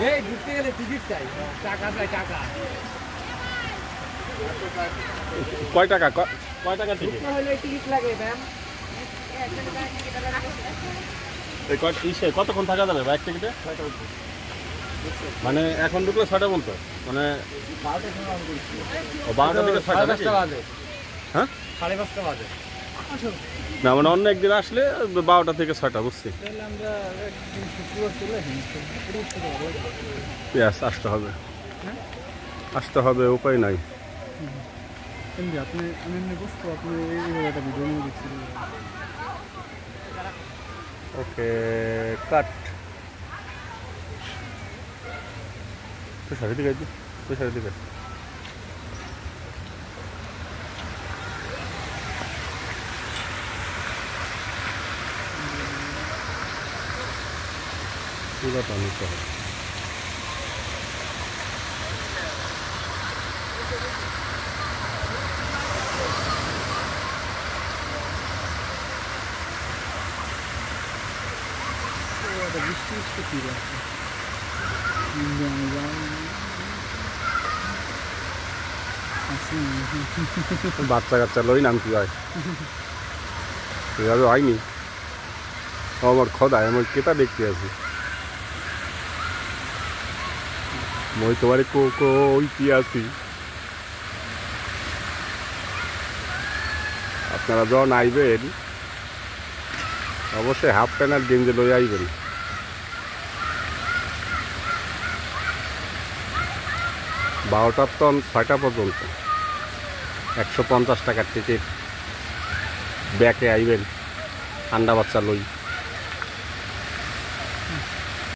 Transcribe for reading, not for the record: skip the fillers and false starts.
এই ঘুরতে গেলে টিকিট চাই, টাকা চাই, টাকা। কয় টাকা টিকিট? হলে টিকিট লাগে ম্যাম। কতক্ষণ থাকা যাবে বাইক টিকিটে? মানে এখন ঢুকলে 6টা বলতো, মানে 12টা থেকে 6টা নাকি? হ্যাঁ 5:30 বাজে। না মানে অন্য একদিন আসলে 12টা থেকে 6টা, বুঝছি। আসতে হবে, আসতে হবে, উপায় নাই। ওকে কাট তো সারি দিকে তো সারি দিকে পুরো পানি তো বাচ্চা কাচ্চা লই নাম কি হয় এভাবে হয়নি। আমার খোদায় আমার কেতা দেখতে আছি মই তোমার কইতে আছি। আপনারা যখন আইবেন অবশ্যই হাফ প্যান্ট আর গেঞ্জি লই আইবেন। 12টার তো 6টা পর্যন্ত 150 টাকার টিকিট। ব্যাকে আইবেন ঠান্ডা বাচ্চা লই।